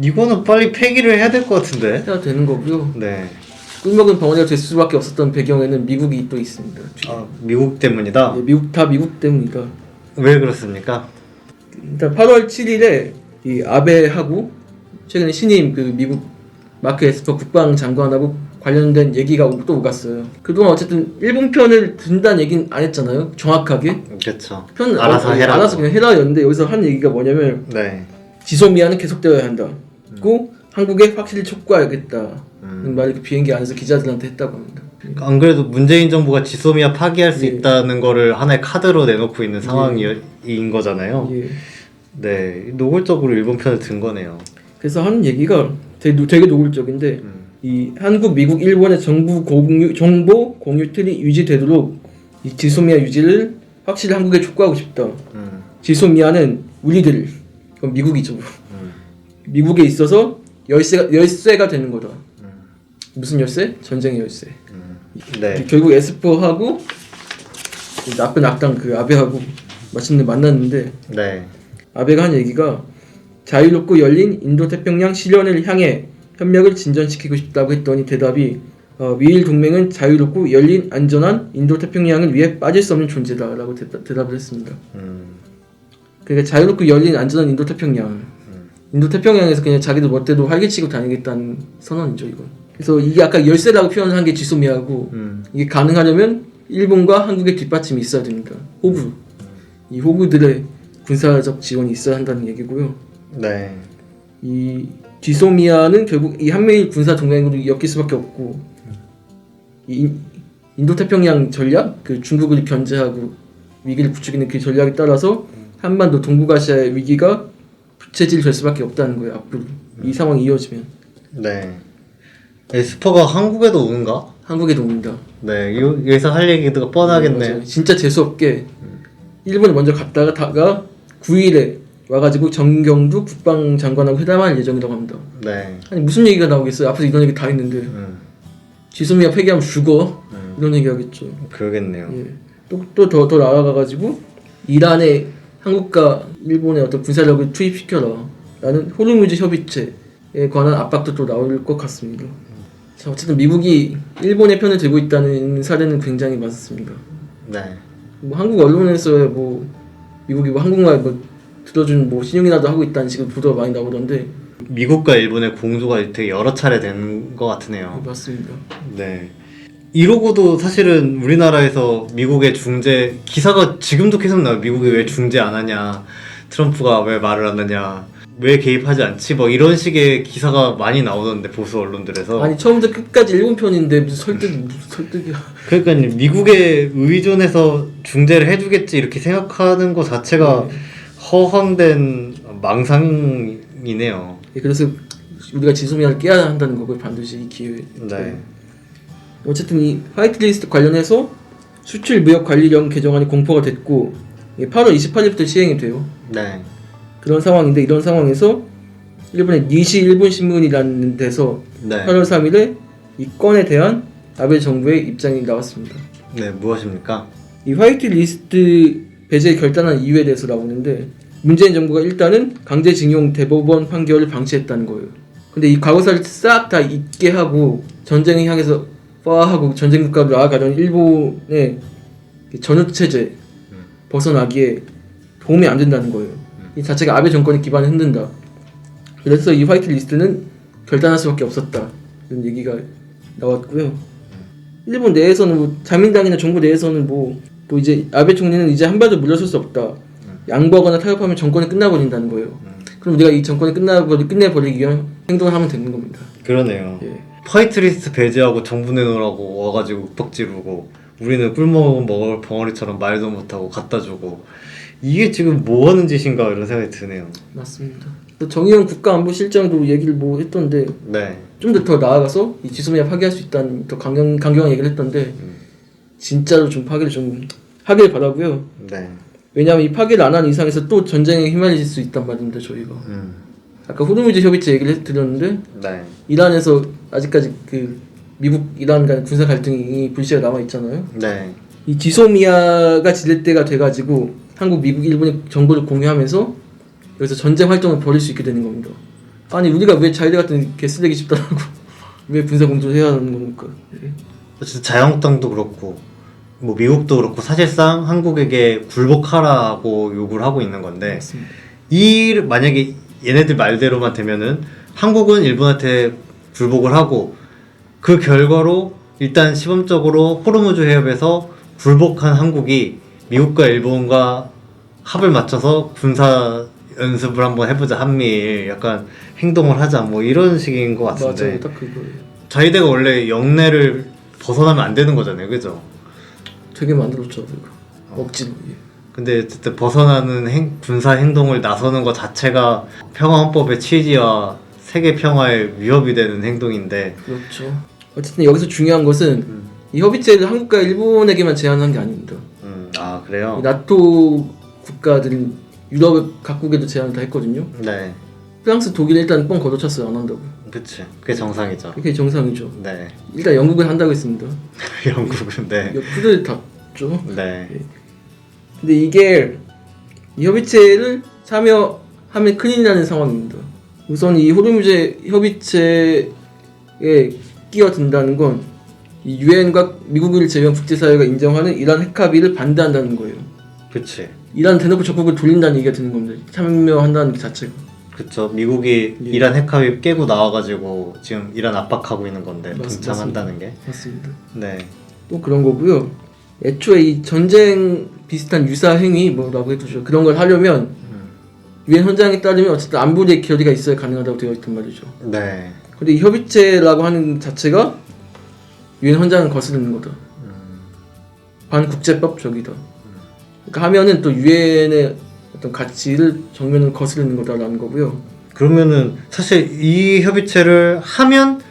[SPEAKER 1] 이거는 빨리 폐기를 해야 될 것 같은데.
[SPEAKER 2] 해야 되는 거고요.
[SPEAKER 1] 네.
[SPEAKER 2] 꿀먹은 벙어리가 될 수밖에 없었던 배경에는 미국이 또 있습니다.
[SPEAKER 1] 미국 때문이다.
[SPEAKER 2] 예, 미국 때문이다.
[SPEAKER 1] 왜 그렇습니까?
[SPEAKER 2] 일단 8월 7일에 이 아베하고 최근에 신임 그 미국 마크 에스퍼 국방장관하고 관련된 얘기가 또 오갔어요. 그동안 어쨌든 일본 편을 든다는 얘기는 안 했잖아요. 정확하게.
[SPEAKER 1] 그렇죠.
[SPEAKER 2] 편
[SPEAKER 1] 알아서 해라.
[SPEAKER 2] 알아서 그냥 해라였는데 여기서 한 얘기가 뭐냐면
[SPEAKER 1] 네.
[SPEAKER 2] 지소미아는 계속되어야 한다. 고 한국에 확실히 촉구해야겠다. 말을 그 비행기 안에서 기자들한테 했다고 합니다.
[SPEAKER 1] 안 그래도 문재인 정부가 지소미아 파기할 수
[SPEAKER 2] 예.
[SPEAKER 1] 있다는 거를 하나의 카드로 내놓고 있는 상황인 거잖아요.
[SPEAKER 2] 예.
[SPEAKER 1] 네. 노골적으로 일본 편을 든 거네요.
[SPEAKER 2] 그래서 하는 얘기가 되게 노골적인데 이 한국, 미국, 일본의 정보 공유 틀이 유지되도록 이 지소미아 유지를 확실히 한국에 촉구하고 싶다. 지소미아는 우리들, 그건 미국이죠. 미국에 있어서 열쇠가 되는 거다. 무슨 열쇠? 전쟁의 열쇠.
[SPEAKER 1] 네.
[SPEAKER 2] 결국 에스퍼하고 나쁜 악당 그 아베하고 마침내 만났는데
[SPEAKER 1] 네.
[SPEAKER 2] 아베가 한 얘기가 자유롭고 열린 인도태평양 실현을 향해 협력을 진전시키고 싶다고 했더니 대답이 미일 동맹은 자유롭고 열린 안전한 인도태평양을 위해 빠질 수 없는 존재다라고 대답을 했습니다. 그러니까 자유롭고 열린 안전한 인도태평양. 인도태평양에서 그냥 자기들 멋대로 활개치고 다니겠다는 선언이죠 이건. 그래서 이게 아까 열쇠라고 표현한 게 지소미아고 이게 가능하려면 일본과 한국의 뒷받침이 있어야 됩니다. 호구. 이 호구들의 군사적 지원이 있어야 한다는 얘기고요.
[SPEAKER 1] 네.
[SPEAKER 2] 이 지소미아는 결국 이 한미일 군사 동맹으로 엮일 수밖에 없고 이 인도태평양 전략, 그 중국을 견제하고 위기를 부추기는 그 전략에 따라서 한반도 동북아시아의 위기가 부채질 수밖에 없다는 거예요. 앞으로 이 상황이 이어지면.
[SPEAKER 1] 네. 에스퍼가 한국에도 오는가?
[SPEAKER 2] 한국에도 옵니다.
[SPEAKER 1] 네. 여기서 할 얘기가 뻔하겠네.
[SPEAKER 2] 진짜 재수없게 일본에 먼저 갔다가 9일에 와가지고 정경두 국방장관하고 회담할 예정이라고 합니다.
[SPEAKER 1] 네.
[SPEAKER 2] 아니 무슨 얘기가 나오겠어요? 앞에서 이런 얘기 다 했는데 지소미아 폐기하면 죽어 이런 얘기 하겠죠.
[SPEAKER 1] 그러겠네요.
[SPEAKER 2] 예. 또 더 나아가가지고 이란에 한국과 일본의 어떤 군사력을 투입시켜라 라는 호르무즈 협의체에 관한 압박도 또 나올 것 같습니다. 자, 어쨌든 미국이 일본의 편을 들고 있다는 사례는 굉장히 많습니다.
[SPEAKER 1] 네.
[SPEAKER 2] 뭐 한국 언론에서 뭐 미국이 뭐 한국말 뭐 들어준 뭐 신용이라도 하고 있다는 식으로 보도가 많이 나오던데
[SPEAKER 1] 미국과 일본의 공조가 되게 여러 차례 된 것 같으네요.
[SPEAKER 2] 맞습니다.
[SPEAKER 1] 네. 이러고도 사실은 우리나라에서 미국의 중재 기사가 지금도 계속 나와요. 미국이 왜 중재 안 하냐, 트럼프가 왜 말을 안 하냐. 왜 개입하지 않지? 뭐 이런 식의 기사가 많이 나오던데 보수 언론들에서.
[SPEAKER 2] 아니 처음부터 끝까지 일본 편인데 무슨 설득이야.
[SPEAKER 1] 그러니까 미국에 의존해서 중재를 해주겠지 이렇게 생각하는 것 자체가 허황된 망상이네요.
[SPEAKER 2] 그래서 우리가 지소미아를 깨야 한다는 거고요. 반드시 이 기회에.
[SPEAKER 1] 네.
[SPEAKER 2] 어쨌든 이 화이트리스트 관련해서 수출 무역 관리령 개정안이 공포가 됐고 8월 28일부터 시행이 돼요.
[SPEAKER 1] 네.
[SPEAKER 2] 그런 상황인데 이런 상황에서 일본의 니시 일본 신문이라는 데서
[SPEAKER 1] 네.
[SPEAKER 2] 8월 3일에 이 건에 대한 아베 정부의 입장이 나왔습니다.
[SPEAKER 1] 네, 무엇입니까?
[SPEAKER 2] 이 화이트리스트 배제 결단한 이유에 대해서 나오는데 문재인 정부가 일단은 강제징용 대법원 판결을 방치했다는 거예요. 근데 이 과거사를 싹 다 잊게 하고 전쟁을 향해서 하고 전쟁 국가로 나아가던 일본의 전후체제 벗어나기에 도움이 안 된다는 거예요. 이 자체가 아베 정권의 기반을 흔든다. 그래서 이 화이트리스트는 결단할 수밖에 없었다. 이런 얘기가 나왔고요. 일본 내에서는 뭐 자민당이나 정부 내에서는 또 이제 아베 총리는 이제 한 발도 물러설 수 없다. 양보하거나 타협하면 정권이 끝나버린다는 거예요. 그럼 우리가 이 정권을 끝내버리기 위한 행동을 하면 되는 겁니다.
[SPEAKER 1] 그러네요.
[SPEAKER 2] 예.
[SPEAKER 1] 화이트리스트 배제하고 정부 내놓으라고 와가지고 윽박지르고 우리는 꿀먹은 먹을 벙어리처럼 말도 못하고 갖다 주고 이게 지금 뭐하는 짓인가 이런 생각이 드네요.
[SPEAKER 2] 맞습니다. 또 정의용 국가안보실장도 얘기를 했던데
[SPEAKER 1] 네.
[SPEAKER 2] 좀 더 나아가서 이 지소미아 파기할 수 있다는 더 강경한 얘기를 했던데 진짜로 좀 파기를 좀 하길 바라고요.
[SPEAKER 1] 네.
[SPEAKER 2] 왜냐하면 이 파기를 안 하는 이상에서 또 전쟁에 휘말릴 수 있단 말입니다. 저희가 아까 호르무즈 협의체 얘기를 드렸는데
[SPEAKER 1] 네.
[SPEAKER 2] 이란에서 아직까지 그 미국 이란 간 군사 갈등이 불씨가 남아 있잖아요.
[SPEAKER 1] 네.
[SPEAKER 2] 이 지소미아가 지렛 대가 돼가지고 한국, 미국, 일본이 정보를 공유하면서 여기서 전쟁 활동을 벌일 수 있게 되는 겁니다. 아니 우리가 왜 자기들 같은 개쓰레기 집단하고 왜 군사 공조를 해야 하는 겁니까? 예.
[SPEAKER 1] 어쨌든 자유한국당도 그렇고 뭐 미국도 그렇고 사실상 한국에게 굴복하라고 요구를 하고 있는 건데
[SPEAKER 2] 맞습니다.
[SPEAKER 1] 만약에 얘네들 말대로만 되면은 한국은 일본한테 굴복을 하고 그 결과로 일단 시범적으로 호르무즈 해협에서 굴복한 한국이 미국과 일본과 합을 맞춰서 군사 연습을 한번 해보자, 한미일 약간 행동을 하자 뭐 이런 식인 것 같은데
[SPEAKER 2] 맞아요, 딱 그거예요.
[SPEAKER 1] 자위대가 원래 영내를 벗어나면 안 되는 거잖아요, 그죠?
[SPEAKER 2] 되게 만들었죠, 그거. 억지로. 예.
[SPEAKER 1] 근데 어쨌든 벗어나는 군사 행동을 나서는 것 자체가 평화헌법의 취지와 세계 평화에 위협이 되는 행동인데
[SPEAKER 2] 그렇죠. 어쨌든 여기서 중요한 것은 이 협의체를 한국과 일본에게만 제한한 게 아닙니다.
[SPEAKER 1] 아 그래요?
[SPEAKER 2] 이 나토 국가들은 유럽 각국에도 제한을 다 했거든요.
[SPEAKER 1] 네.
[SPEAKER 2] 프랑스, 독일 일단 뻥 걷어찼어요. 안 한다고.
[SPEAKER 1] 그치. 그게 정상이죠.
[SPEAKER 2] 그게 정상이죠.
[SPEAKER 1] 네.
[SPEAKER 2] 일단 영국은 한다고 했습니다.
[SPEAKER 1] 영국은 네.
[SPEAKER 2] 옆으로 닫죠.
[SPEAKER 1] 네.
[SPEAKER 2] 근데 이게 이 협의체를 참여하면 큰일 나는 상황입니다. 우선 이 호르무즈 협의체에 끼어든다는 건 이 유엔과 미국을 제외한 국제사회가 인정하는 이란 핵 합의를 반대한다는 거예요.
[SPEAKER 1] 그치.
[SPEAKER 2] 이란 대놓고 적극을 돌린다는 얘기가 드는 겁니다. 참여한다는 게 자체가.
[SPEAKER 1] 그쵸. 미국이
[SPEAKER 2] 예.
[SPEAKER 1] 이란 핵합의 깨고 나와가지고 지금 이란 압박하고 있는 건데
[SPEAKER 2] 맞습니다.
[SPEAKER 1] 동참한다는 게.
[SPEAKER 2] 맞습니다.
[SPEAKER 1] 네.
[SPEAKER 2] 또 그런 거고요. 애초에 이 전쟁 비슷한 유사 행위 뭐라고 해두죠. 그런 걸 하려면 유엔 헌장에 따르면 어쨌든 안보리의 결의가 있어야 가능하다고 되어 있단 말이죠.
[SPEAKER 1] 네.
[SPEAKER 2] 근데 이 협의체라고 하는 자체가 유엔 헌장을 거스르는 거다. 반국제법적이다. 그러니까 하면은 또 유엔의 어떤 가치를 정면으로 거스르는 거다라는 거고요.
[SPEAKER 1] 그러면은 사실 이 협의체를 하면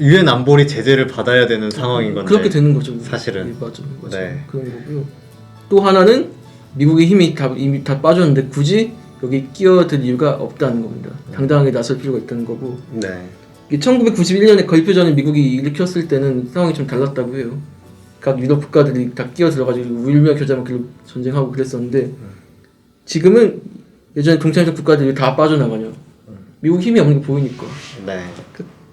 [SPEAKER 1] 유엔 안보리 제재를 받아야 되는 상황인 건데.
[SPEAKER 2] 그렇게 되는 거죠.
[SPEAKER 1] 사실은.
[SPEAKER 2] 예, 맞아.
[SPEAKER 1] 네.
[SPEAKER 2] 그런 거고요. 또 하나는 미국의 힘이 이미 다 빠졌는데 굳이 여기 끼어들 이유가 없다는 겁니다. 당당하게 나설 필요가 있다는 거고.
[SPEAKER 1] 네.
[SPEAKER 2] 1991년에 거의표전을 미국이 일으켰을 때는 상황이 좀 달랐다고 해요. 각 유럽 국가들이 다 끼어 들어가지고 울며 겨자 먹기로 전쟁하고 그랬었는데 지금은 예전에 동창적 국가들이 다 빠져나가냐. 미국 힘이 없는 게 보이니까.
[SPEAKER 1] 네.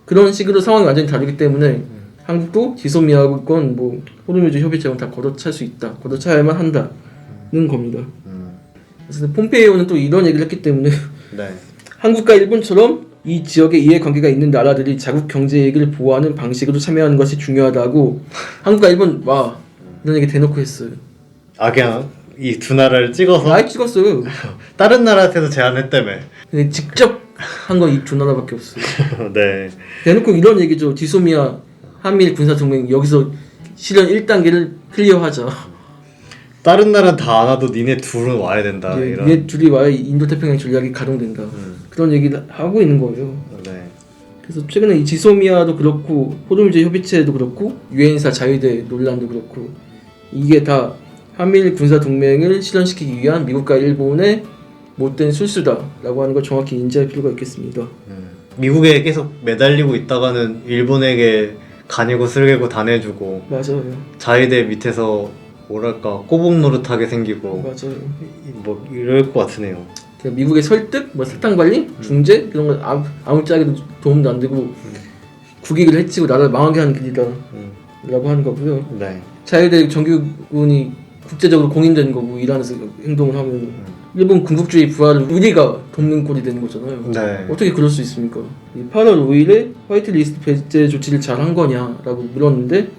[SPEAKER 2] 그런 식으로 상황이 완전히 다르기 때문에 한국도 지소미아건 뭐 호르무즈 협의체는 다 걷어찰 수 있다. 걷어차야만 한다는 겁니다. 그래서 폼페이오는 또 이런 얘기를 했기 때문에
[SPEAKER 1] 네.
[SPEAKER 2] 한국과 일본처럼 이 지역에 이해관계가 있는 나라들이 자국 경제 이익을 보호하는 방식으로 참여하는 것이 중요하다고 한국과 일본 이런 얘기 대놓고 했어요.
[SPEAKER 1] 아 그냥 이 두 나라를 찍어서
[SPEAKER 2] 많이 찍었어요.
[SPEAKER 1] 다른 나라한테도 제안했다며.
[SPEAKER 2] 근데 직접 한 건 이 두 나라밖에 없어요.
[SPEAKER 1] 네.
[SPEAKER 2] 대놓고 이런 얘기죠. 지소미아 한미일 군사동맹 여기서 실현 1단계를 클리어하자.
[SPEAKER 1] 다른 나라는 다 안 와도 니네 둘은 와야 된다. 이런.
[SPEAKER 2] 얘 둘이 와야 인도태평양 전략이 가동된다. 그런 얘기를 하고 있는 거예요.
[SPEAKER 1] 네.
[SPEAKER 2] 그래서 최근에 이 지소미아도 그렇고 호르무즈 협의체도 그렇고 유엔사 자유대 논란도 그렇고 이게 다 한미일 군사 동맹을 실현시키기 위한 미국과 일본의 못된 술수다라고 하는 걸 정확히 인지할 필요가 있겠습니다.
[SPEAKER 1] 미국에 계속 매달리고 있다가는 일본에게 간이고 쓸개고 다 내주고
[SPEAKER 2] 맞아요.
[SPEAKER 1] 자위대 밑에서 뭐랄까 꼬북 노릇하게 생기고
[SPEAKER 2] 맞아요.
[SPEAKER 1] 뭐 이럴 것 같으네요.
[SPEAKER 2] 그러니까 미국의 설득, 뭐 사탕 발림, 중재 그런 건 아무짝에도 도움도 안 되고 국익을 해치고 나라를 망하게 하는 길이다라고 하는 거고요.
[SPEAKER 1] 네.
[SPEAKER 2] 자유대 정규군이 국제적으로 공인된 거고 이란에서 행동을 하면 일본 군국주의 부활을 우리가 돕는 꼴이 되는 거잖아요.
[SPEAKER 1] 네.
[SPEAKER 2] 어떻게 그럴 수 있습니까? 8월 5일에 화이트리스트 배제 조치를 잘 한 거냐라고 물었는데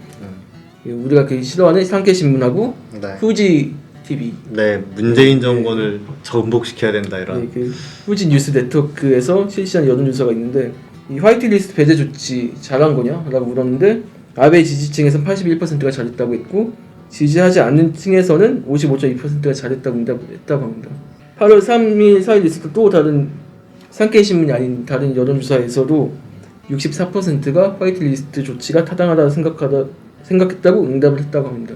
[SPEAKER 2] 우리가 그 싫어하는 상케신문하고
[SPEAKER 1] 네.
[SPEAKER 2] 후지 TV
[SPEAKER 1] 네, 문재인 정권을 전복시켜야 된다 이런.
[SPEAKER 2] 네, 그 후지 뉴스 네트워크에서 실시한 여론조사가 있는데 이 화이트리스트 배제 조치 잘한 거냐라고 물었는데 아베 지지층에서는 81%가 잘했다고 했고 지지하지 않는 층에서는 55.2%가 잘했다고 응답했다고 합니다. 8월 3일 4일 있을 또 다른 산케이 신문이 아닌 다른 여론조사에서도 64%가 화이트리스트 조치가 타당하다 생각했다고 응답을 했다고 합니다.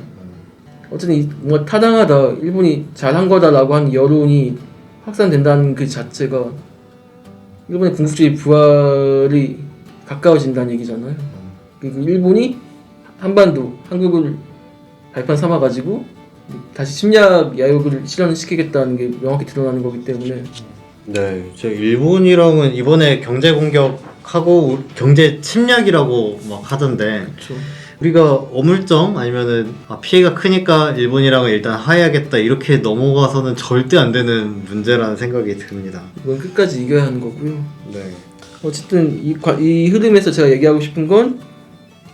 [SPEAKER 2] 어쨌든 뭔가 타당하다, 일본이 잘한 거다라고 하는 여론이 확산된다는 그 자체가 일본의 군국주의 부활이 가까워진다는 얘기잖아요. 그리고 일본이 한반도, 한국을 발판 삼아가지고 다시 침략 야욕을 실현시키겠다는 게 명확히 드러나는 거기 때문에
[SPEAKER 1] 네, 저 일본이랑은 이번에 경제 공격하고 경제 침략이라고 막 하던데
[SPEAKER 2] 그렇죠.
[SPEAKER 1] 우리가 어물쩡 아니면은 피해가 크니까 일본이랑은 일단 화해하겠다 이렇게 넘어가서는 절대 안 되는 문제라는 생각이 듭니다.
[SPEAKER 2] 이건 끝까지 이겨야 하는 거고요.
[SPEAKER 1] 네.
[SPEAKER 2] 어쨌든 이 흐름에서 제가 얘기하고 싶은 건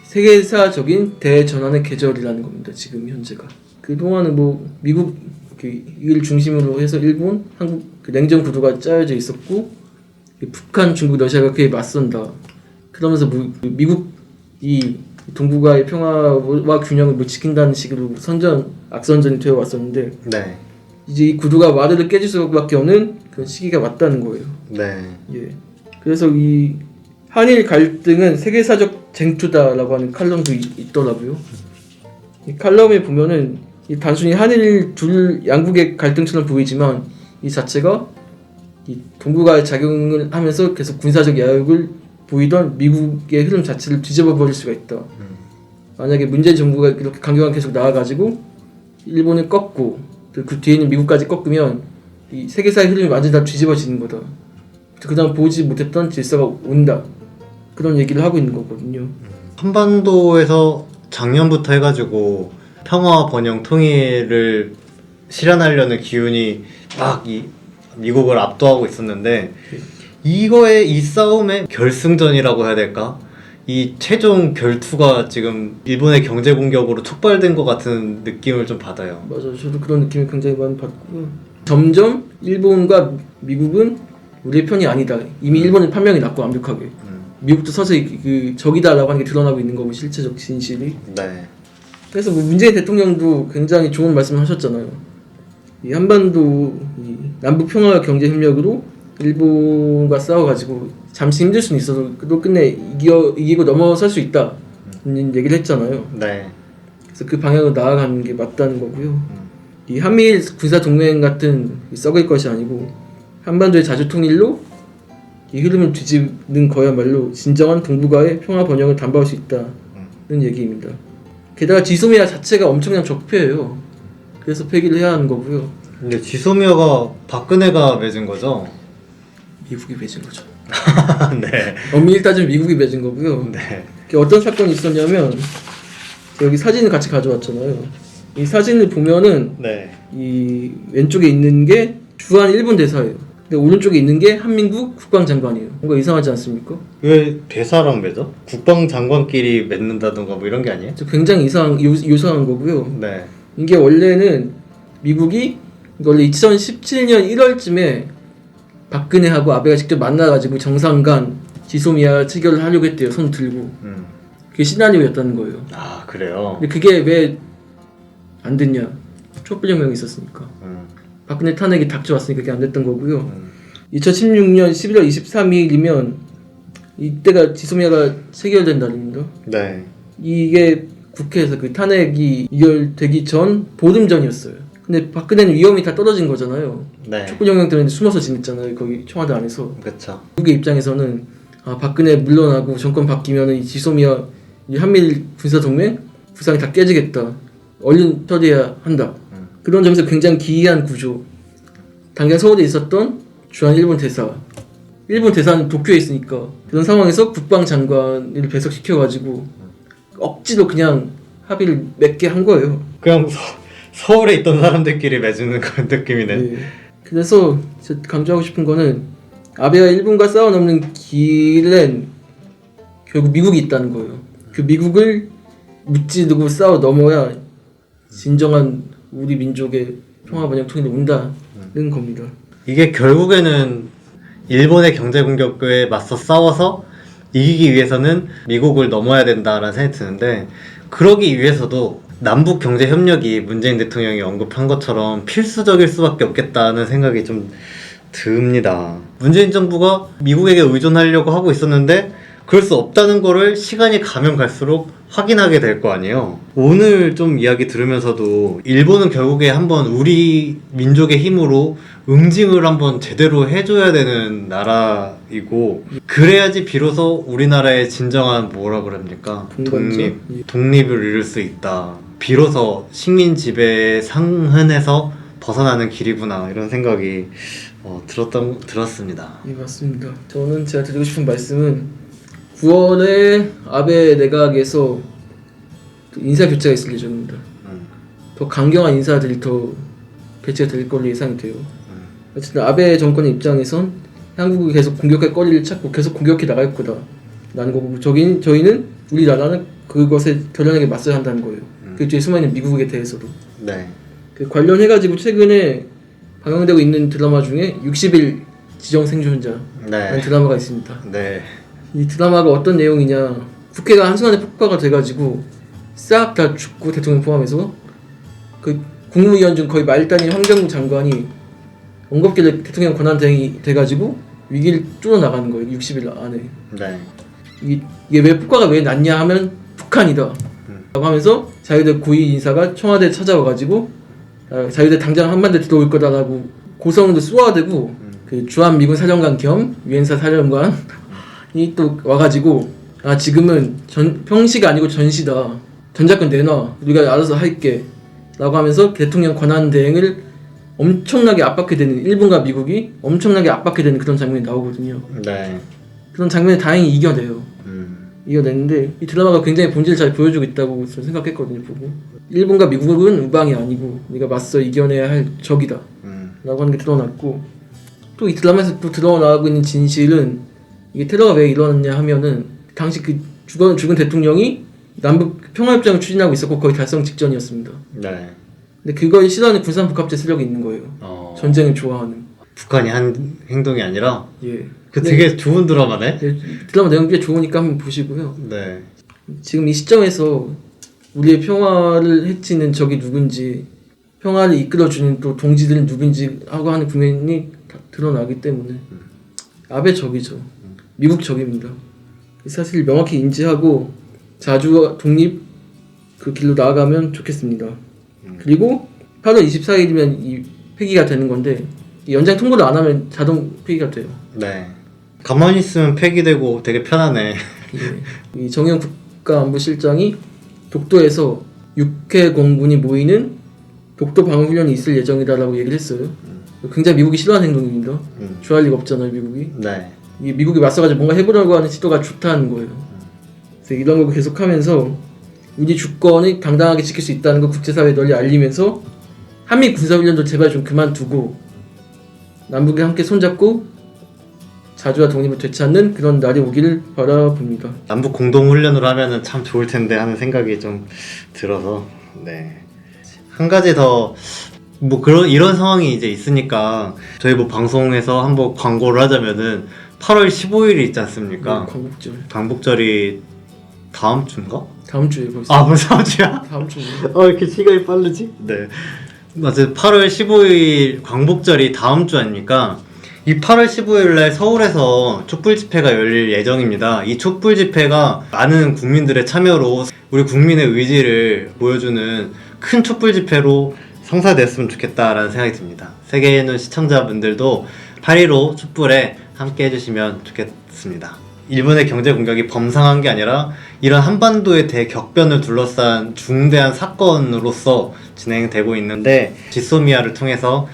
[SPEAKER 2] 세계사적인 대전환의 계절이라는 겁니다. 지금 현재가. 그동안은 뭐 미국 이를 중심으로 해서 일본, 한국 그 냉전 구도가 짜여져 있었고 북한, 중국, 러시아가 그에 맞선다. 그러면서 미국이 동북아의 평화와 균형을 못 지킨다는 식으로 악선전이 되어 왔었는데
[SPEAKER 1] 네.
[SPEAKER 2] 이제 이 구도가 와르르 깨질 수밖에 없는 그런 시기가 왔다는 거예요.
[SPEAKER 1] 네.
[SPEAKER 2] 예. 그래서 이 한일 갈등은 세계사적 쟁투다라고 하는 칼럼도 있더라고요. 이 칼럼에 보면은 이 단순히 한일 둘 양국의 갈등처럼 보이지만 이 자체가 이 동북아에 작용을 하면서 계속 군사적 야욕을 보이던 미국의 흐름 자체를 뒤집어 버릴 수가 있다. 만약에 문재인 정부가 이렇게 강경하게 계속 나와가지고 일본을 꺾고 그 뒤에 있는 미국까지 꺾으면 이 세계사의 흐름이 완전히 다 뒤집어지는 거다. 그다음 보지 못했던 질서가 온다. 그런 얘기를 하고 있는 거거든요.
[SPEAKER 1] 한반도에서 작년부터 해가지고 평화 번영 통일을 실현하려는 기운이 막 미국을 압도하고 있었는데 이거의 이 싸움의 결승전이라고 해야 될까? 이 최종 결투가 지금 일본의 경제 공격으로 촉발된 것 같은 느낌을 좀 받아요.
[SPEAKER 2] 맞아요. 저도 그런 느낌을 굉장히 많이 받고요. 점점 일본과 미국은 우리의 편이 아니다. 이미 일본은 판명이 났고 완벽하게. 미국도 서서히 그 적이다라고 하는 게 드러나고 있는 거고 실체적 진실이.
[SPEAKER 1] 네.
[SPEAKER 2] 그래서 뭐 문재인 대통령도 굉장히 좋은 말씀을 하셨잖아요. 이 한반도 이 남북 평화 경제 협력으로 일본과 싸워가지고 잠시 힘들 수는 있어도 또 끝내 이기고 넘어설 수 있다. 얘기를 했잖아요.
[SPEAKER 1] 네.
[SPEAKER 2] 그래서 그 방향으로 나아가는 게 맞다는 거고요. 이 한미일 군사 동맹 같은 썩을 것이 아니고 한반도의 자주 통일로 이 흐름을 뒤집는 거야말로 진정한 동북아의 평화 번영을 담보할 수 있다는 얘기입니다. 게다가 지소미아 자체가 엄청난 적폐예요. 그래서 폐기를 해야 하는 거고요.
[SPEAKER 1] 근데 지소미아가 박근혜가 맺은 거죠?
[SPEAKER 2] 미국이 맺은 거죠.
[SPEAKER 1] 네.
[SPEAKER 2] 엄밀히 따지면 미국이 맺은 거고요.
[SPEAKER 1] 네.
[SPEAKER 2] 어떤 사건이 있었냐면 여기 사진을 같이 가져왔잖아요. 이 사진을 보면은
[SPEAKER 1] 네.
[SPEAKER 2] 이 왼쪽에 있는 게 주한 일본 대사예요. 근데 오른쪽에 있는 게 한민국 국방장관이에요. 뭔가 이상하지 않습니까?
[SPEAKER 1] 왜 대사랑 맺어? 국방장관끼리 맺는다던가 뭐 이런 게 아니에요?
[SPEAKER 2] 굉장히 요상한 거고요.
[SPEAKER 1] 네.
[SPEAKER 2] 이게 원래는 미국이 원래 2017년 1월쯤에 박근혜하고 아베가 직접 만나가지고 정상 간 지소미아 체결을 하려고 했대요. 손 들고. 그게 시나리오였다는 거예요.
[SPEAKER 1] 아 그래요?
[SPEAKER 2] 근데 그게 왜 안 됐냐? 촛불혁명이 있었으니까. 박근혜 탄핵이 닥쳐왔으니까 그게 안 됐던 거고요. 2016년 11월 23일이면 이때가 지소미아가 체결된 날입니다.
[SPEAKER 1] 네.
[SPEAKER 2] 이게 국회에서 그 탄핵이 의결되기 전 보름 전이었어요. 근데 박근혜는 위험이 다 떨어진 거잖아요.
[SPEAKER 1] 네.
[SPEAKER 2] 촛불혁명 때문에 숨어서 지냈잖아요. 거기 청와대 안에서.
[SPEAKER 1] 그렇죠.
[SPEAKER 2] 미국의 입장에서는 박근혜 물러나고 정권 바뀌면은 이 지소미아 이 한미일 군사동맹 구상이 다 깨지겠다. 얼른 처리해야 한다. 그런 점에서 굉장히 기이한 구조. 당장 서울에 있었던 주한 일본 대사. 일본 대사는 도쿄에 있으니까 그런 상황에서 국방장관을 배석시켜가지고 억지로 그냥 합의를 맺게 한 거예요.
[SPEAKER 1] 그냥 서울에 있던 사람들끼리 맺는 그런 느낌이네.
[SPEAKER 2] 네. 그래서 제가 강조하고 싶은 거는 아베가 일본과 싸워 넘는 길엔 결국 미국이 있다는 거예요. 그 미국을 무찌르고 싸워 넘어야 진정한 우리 민족의 평화 번영 통일이 온다는 겁니다.
[SPEAKER 1] 이게 결국에는 일본의 경제 공격에 맞서 싸워서 이기기 위해서는 미국을 넘어야 된다라는 생각이 드는데, 그러기 위해서도 남북 경제 협력이 문재인 대통령이 언급한 것처럼 필수적일 수밖에 없겠다는 생각이 좀 듭니다. 문재인 정부가 미국에게 의존하려고 하고 있었는데 그럴 수 없다는 거를 시간이 가면 갈수록 확인하게 될 거 아니에요. 오늘 좀 이야기 들으면서도 일본은 결국에 한번 우리 민족의 힘으로 응징을 한번 제대로 해줘야 되는 나라이고, 그래야지 비로소 우리나라의 진정한 뭐라 그럽니까? 독립을 이룰 수 있다. 비로소 식민 지배의 상흔에서 벗어나는 길이구나, 이런 생각이 들었습니다.
[SPEAKER 2] 예, 맞습니다. 저는 제가 드리고 싶은 말씀은 9월에 아베 내각에서 인사 교체가 있을 예정입니다. 더 강경한 인사들이 더 배치가 될 걸로 예상이 돼요. 어쨌든 아베 정권의 입장에선 한국이 계속 공격할 거리를 찾고 계속 공격해 나갈 거다라는 거고, 저희는 우리나라는 그것에 결연하게 맞서야 한다는 거예요. 그 뒤에 숨어있는 미국에 대해서도.
[SPEAKER 1] 네.
[SPEAKER 2] 그 관련해가지고 최근에 방영되고 있는 드라마 중에 60일 지정 생존자라는
[SPEAKER 1] 네.
[SPEAKER 2] 드라마가 있습니다.
[SPEAKER 1] 네.
[SPEAKER 2] 이 드라마가 어떤 내용이냐, 국회가 한순간에 폭파가 돼가지고 싹 다 죽고, 대통령 포함해서 그 국무위원 중 거의 말단인 환경부 장관이 언급길래 대통령 권한대행이 돼가지고 위기를 뚫어나가는 거예요. 60일 안에.
[SPEAKER 1] 네.
[SPEAKER 2] 이게 왜 폭파가 왜 났냐 하면 북한이다 라고 하면서 자유대 고위 인사가 청와대에 찾아와가지고 자유대 당장 한반도에 들어올 거다라고 고성도 쏘아대고, 그 주한미군 사령관 겸 유엔사 사령관이 또 와가지고 지금은 평시가 아니고 전시다, 전작권 내놔, 우리가 알아서 할게 라고 하면서 대통령 권한대행을 엄청나게 압박해대는, 일본과 미국이 엄청나게 압박해대는 그런 장면이 나오거든요.
[SPEAKER 1] 네.
[SPEAKER 2] 그런 장면을 다행히 이겨내요. 이겨냈는데 이 드라마가 굉장히 본질을 잘 보여주고 있다고 저는 생각했거든요. 보고 일본과 미국은 우방이 아니고 우리가 맞서 이겨내야 할 적이다 라고 하는 게 드러났고, 또 이 드라마에서 또 드러나고 있는 진실은, 이게 테러가 왜 일어났냐 하면은 당시 그 죽은 대통령이 남북 평화협정을 추진하고 있었고 거의 달성 직전이었습니다.
[SPEAKER 1] 네.
[SPEAKER 2] 근데 그걸 싫어하는 군산복합제 세력이 있는 거예요. 전쟁을 좋아하는.
[SPEAKER 1] 북한이 한 행동이 아니라?
[SPEAKER 2] 예.
[SPEAKER 1] 그 되게 좋은 드라마네?
[SPEAKER 2] 네, 드라마 내용 꽤 좋으니까 한번 보시고요.
[SPEAKER 1] 네.
[SPEAKER 2] 지금 이 시점에서 우리의 평화를 해치는 적이 누군지, 평화를 이끌어주는 또 동지들은 누군지 하고 하는 국면이 다 드러나기 때문에 아베 적이죠. 미국 적입니다. 사실 명확히 인지하고 자주와 독립 그 길로 나아가면 좋겠습니다. 그리고 8월 24일이면 이 폐기가 되는 건데, 연장 통보를 안 하면 자동 폐기가 돼요.
[SPEAKER 1] 네. 가만히 있으면 폐기되고 되게 편하네.
[SPEAKER 2] 예. 이 정영 국가안보실장이 독도에서 육해 공군이 모이는 독도 방어훈련이 있을 예정이다라고 얘기를 했어요. 굉장히 미국이 싫어하는 행동입니다. 좋아할 리가 없잖아요, 미국이.
[SPEAKER 1] 네.
[SPEAKER 2] 이 미국이 맞서가지고 뭔가 해보려고 하는 시도가 좋다는 거예요. 그래서 이런 거 계속하면서 우리 주권을 당당하게 지킬 수 있다는 걸 국제사회에 널리 알리면서 한미 군사훈련도 제발 좀 그만두고 남북이 함께 손잡고 자주와 독립을 되찾는 그런 날이 오기를 바라봅니다.
[SPEAKER 1] 남북 공동훈련으로 하면은 참 좋을 텐데 하는 생각이 좀 들어서, 네. 한 가지 더 뭐 이런 상황이 이제 있으니까 저희 뭐 방송에서 한번 광고를 하자면은 8월 15일이 있지 않습니까?
[SPEAKER 2] 광복절.
[SPEAKER 1] 광복절이 다음 주인가?
[SPEAKER 2] 다음 주에 벌써.
[SPEAKER 1] 아, 벌써 다음 주야?
[SPEAKER 2] 다음 주에.
[SPEAKER 1] 이렇게 시간이 빠르지? 네. 맞아요. 8월 15일 광복절이 다음 주 아닙니까? 이 8월 15일 날 서울에서 촛불 집회가 열릴 예정입니다. 이 촛불 집회가 많은 국민들의 참여로 우리 국민의 의지를 보여주는 큰 촛불 집회로 성사됐으면 좋겠다라는 생각이 듭니다. 세계에 있는 시청자분들도 8.15 촛불에 함께 해주시면 좋겠습니다. 일본의 경제 공격이 범상한 게 아니라 이런 한반도의 대격변을 둘러싼 중대한 사건으로서 진행되고 있는데 지소미아를 통해서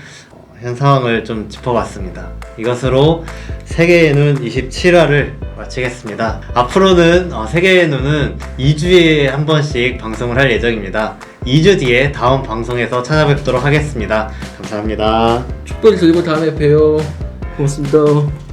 [SPEAKER 1] 현 상황을 좀 짚어봤습니다. 이것으로 세계의 눈 27화를 마치겠습니다. 앞으로는 세계의 눈은 2주에 한 번씩 방송을 할 예정입니다. 2주 뒤에 다음 방송에서 찾아뵙도록 하겠습니다. 감사합니다.
[SPEAKER 2] 촛불 들고 다음에 봬요. 고맙습니다.